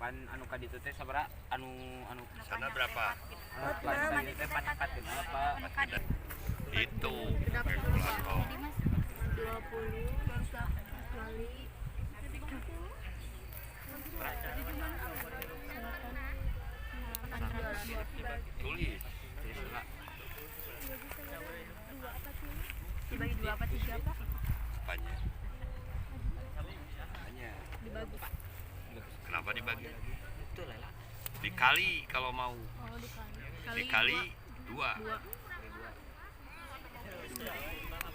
pan anu ka ditu teh sabaraha anu Sana berapa? pan teh pan kenapa Itu kalkulator. 20 Tulis. dibagi 2 apa 3 Pak? Apanya? Hanya. Dibagi Pak. Kenapa dibagi? itu lah Dikali kalau mau. Oh, Dikali 2. 2.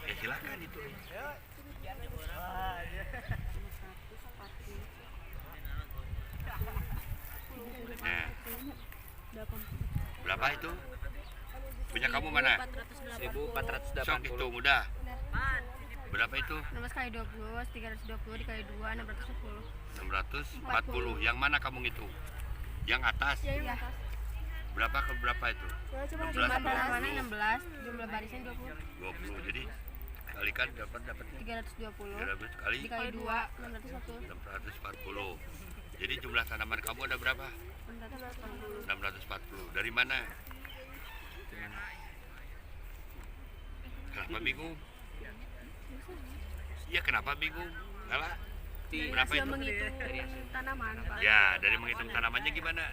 Ya silakan itu. Nah, berapa itu? Punya kamu mana? 1480 Sok itu mudah. Berapa itu? 16 kali 20, 320 dikali 2, 610. 640. Yang mana kamu ngitung? Yang atas. Iya. Berapa ke berapa itu? Jumlah 16 tanamannya 20. 16, jumlah barisnya 20. 20. Jadi kalikan dapat 320 300 kali dikali 2, 610. 640. Jadi jumlah tanaman kamu ada berapa? 640. 640. Dari mana? Kenapa bingung? Iya, kenapa bingung? Salah. Berapa Hasil itu? menghitung tanaman Pak. Ya, dari menghitung tanamannya gimana?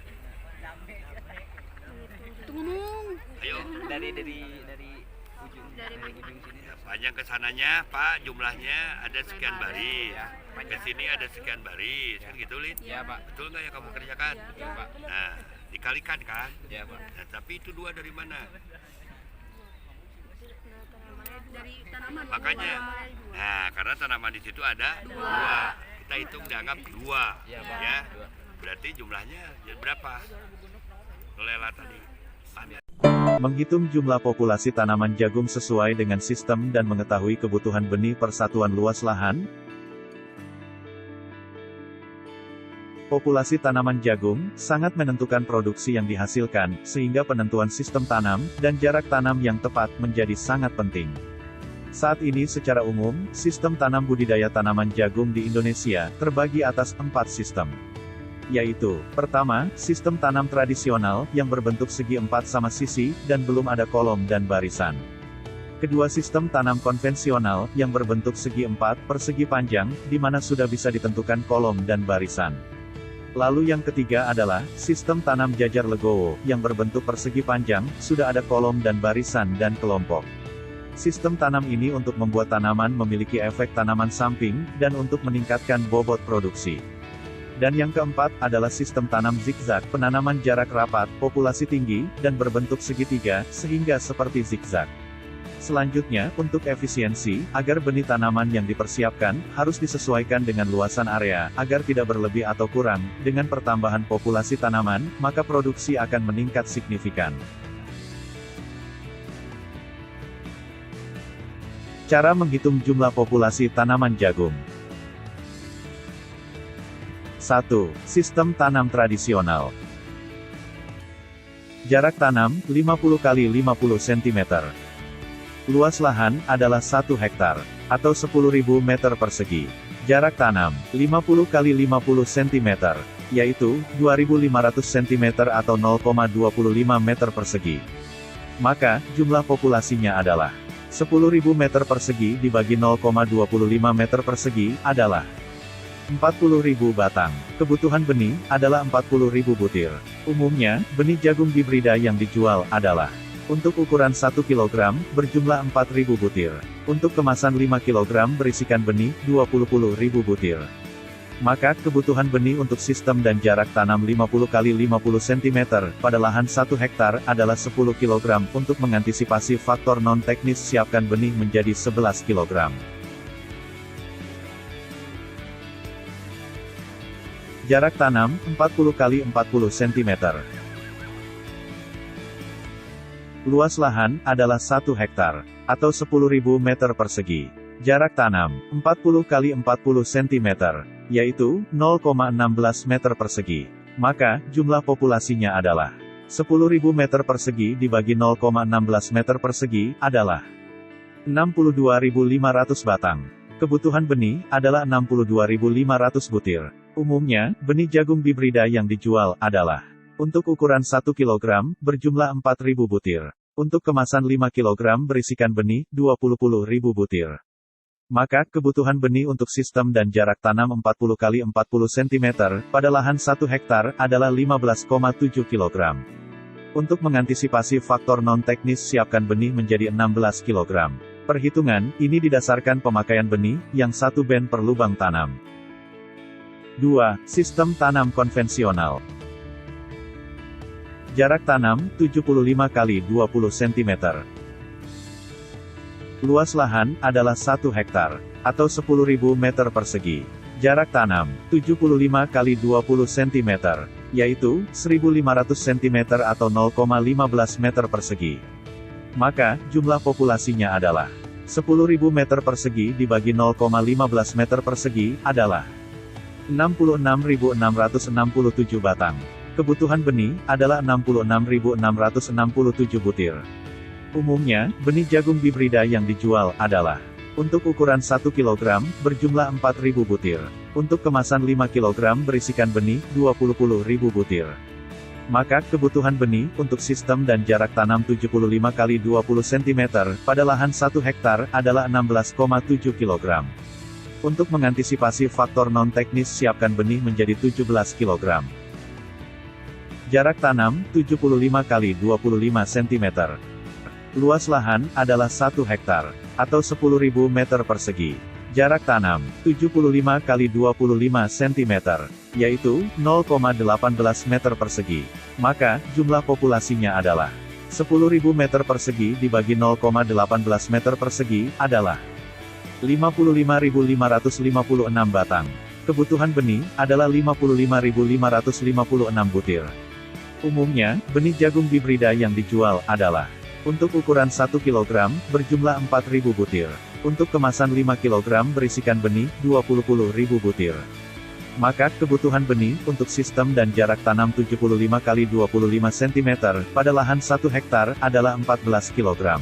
Itu ngomong. Ayo. dari ujung Dari ujung sini Ya, panjang ke sananya, Pak, jumlahnya ada sekian baris. Ke sini ada sekian baris. Kan gitu, Lin? ya Pak Betul nggak yang kamu kerjakan? ya Pak Nah, dikalikan kan? ya Pak Nah, tapi itu 2 dari mana? Dari tanaman. Makanya, nah karena tanaman di situ ada 2. Kita hitung dianggap 2, Ya, ya. Pak. Berarti jumlahnya jadi berapa? Lela tadi. Menghitung jumlah populasi tanaman jagung sesuai dengan sistem dan mengetahui kebutuhan benih per satuan luas lahan. Populasi tanaman jagung sangat menentukan produksi yang dihasilkan, sehingga penentuan sistem tanam dan jarak tanam yang tepat menjadi sangat penting. Saat ini secara umum, sistem tanam budidaya tanaman jagung di Indonesia terbagi atas 4 sistem. Yaitu, pertama, sistem tanam tradisional, yang berbentuk segi 4 sama sisi, dan belum ada kolom dan barisan. Kedua, sistem tanam konvensional, yang berbentuk segi 4 persegi panjang, di mana sudah bisa ditentukan kolom dan barisan. Lalu yang ketiga adalah, sistem tanam jajar legowo, yang berbentuk persegi panjang, sudah ada kolom dan barisan dan kelompok. Sistem tanam ini untuk membuat tanaman memiliki efek tanaman samping, dan untuk meningkatkan bobot produksi. Dan yang keempat, adalah sistem tanam zigzag, penanaman jarak rapat, populasi tinggi, dan berbentuk segitiga, sehingga seperti zigzag. Selanjutnya, untuk efisiensi, agar benih tanaman yang dipersiapkan, harus disesuaikan dengan luasan area, agar tidak berlebih atau kurang. Dengan pertambahan populasi tanaman, maka produksi akan meningkat signifikan. Cara menghitung jumlah populasi tanaman jagung. 1. Sistem tanam tradisional. Jarak tanam, 50 x 50 cm. Luas lahan, adalah 1 hektar, atau 10.000 meter persegi. Jarak tanam, 50 x 50 cm, yaitu, 2.500 cm atau 0,25 meter persegi. Maka, jumlah populasinya adalah 10.000 meter persegi dibagi 0,25 meter persegi, adalah 40.000 batang. Kebutuhan benih, adalah 40.000 butir. Umumnya, benih jagung hibrida yang dijual, adalah untuk ukuran 1 kg, berjumlah 4.000 butir. Untuk kemasan 5 kg berisikan benih, 20.000 butir. Maka, kebutuhan benih untuk sistem dan jarak tanam 50 x 50 cm, pada lahan 1 hektar, adalah 10 kg. Untuk mengantisipasi faktor non-teknis, siapkan benih menjadi 11 kg. Jarak tanam, 40 x 40 cm. Luas lahan, adalah 1 hektar, atau 10.000 meter persegi. Jarak tanam, 40 x 40 cm, yaitu, 0,16 meter persegi. Maka, jumlah populasinya adalah 10.000 meter persegi dibagi 0,16 meter persegi, adalah 62.500 batang. kebutuhan benih adalah 62.500 butir. Umumnya, benih jagung hibrida yang dijual adalah untuk ukuran 1 kg berjumlah 4.000 butir. Untuk kemasan 5 kg berisikan benih 20.000 butir. Maka, kebutuhan benih untuk sistem dan jarak tanam 40 x 40 cm pada lahan 1 hektar adalah 15,7 kg. Untuk mengantisipasi faktor non-teknis, siapkan benih menjadi 16 kg. Perhitungan ini didasarkan pemakaian benih yang 1 ben per lubang tanam. 2. Sistem tanam konvensional. Jarak tanam 75 x 20 cm. Luas lahan adalah 1 hektar, atau 10.000 meter persegi. Jarak tanam, 75 x 20 cm, yaitu, 1.500 cm atau 0,15 meter persegi. Maka, jumlah populasinya adalah, 10.000 meter persegi dibagi 0,15 meter persegi, adalah, 66.667 batang. Kebutuhan benih, adalah 66.667 butir. Umumnya, benih jagung hibrida yang dijual adalah untuk ukuran 1 kg berjumlah 4.000 butir. Untuk kemasan 5 kg berisikan benih 20.000 butir. Maka, kebutuhan benih untuk sistem dan jarak tanam 75 x 20 cm pada lahan 1 hektar adalah 16,7 kg. Untuk mengantisipasi faktor non-teknis, siapkan benih menjadi 17 kg. Jarak tanam 75 x 25 cm. Luas lahan adalah 1 hektar, atau 10.000 meter persegi. Jarak tanam, 75 x 25 cm, yaitu, 0,18 meter persegi. Maka, jumlah populasinya adalah, 10.000 meter persegi dibagi 0,18 meter persegi, adalah, 55.556 batang. Kebutuhan benih, adalah 55.556 butir. Umumnya, benih jagung hibrida yang dijual adalah untuk ukuran 1 kg berjumlah 4.000 butir. Untuk kemasan 5 kg berisikan benih 20.000 butir. Maka, kebutuhan benih untuk sistem dan jarak tanam 75 x 25 cm pada lahan 1 hektar adalah 14 kg.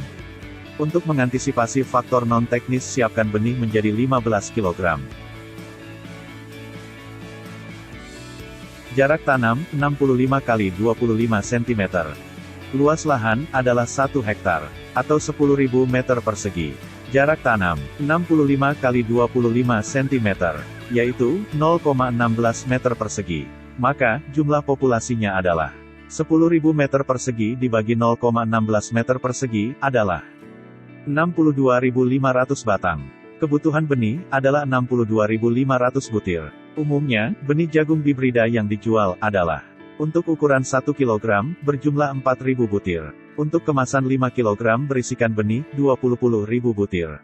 Untuk mengantisipasi faktor non-teknis, siapkan benih menjadi 15 kg. Jarak tanam 65 x 25 cm. Luas lahan adalah 1 hektar, atau 10.000 meter persegi. Jarak tanam, 65 x 25 cm, yaitu, 0,16 meter persegi. Maka, jumlah populasinya adalah, 10.000 meter persegi dibagi 0,16 meter persegi, adalah, 62.500 batang. Kebutuhan benih, adalah 62.500 butir. Umumnya, benih jagung hibrida yang dijual adalah untuk ukuran 1 kg berjumlah 4.000 butir. Untuk kemasan 5 kg berisikan benih 20.000 butir.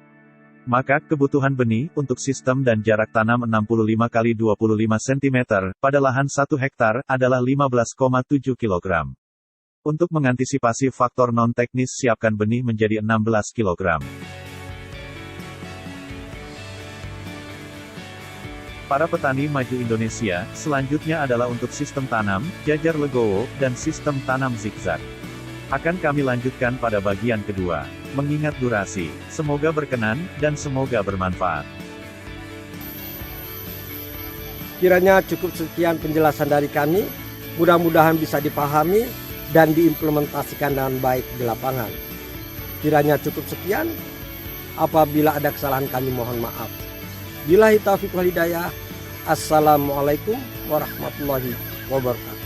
Maka, kebutuhan benih untuk sistem dan jarak tanam 65 x 25 cm pada lahan 1 hektar adalah 15,7 kg. Untuk mengantisipasi faktor non-teknis, siapkan benih menjadi 16 kg. Para petani maju Indonesia, selanjutnya adalah untuk sistem tanam, jajar legowo, dan sistem tanam zigzag. Akan kami lanjutkan pada bagian kedua. Mengingat durasi, semoga berkenan, dan semoga bermanfaat. Kiranya cukup sekian penjelasan dari kami, mudah-mudahan bisa dipahami, dan diimplementasikan dengan baik di lapangan. Kiranya cukup sekian, apabila ada kesalahan kami mohon maaf. Billahi taufiq wal hidayah. Assalamualaikum warahmatullahi wabarakatuh.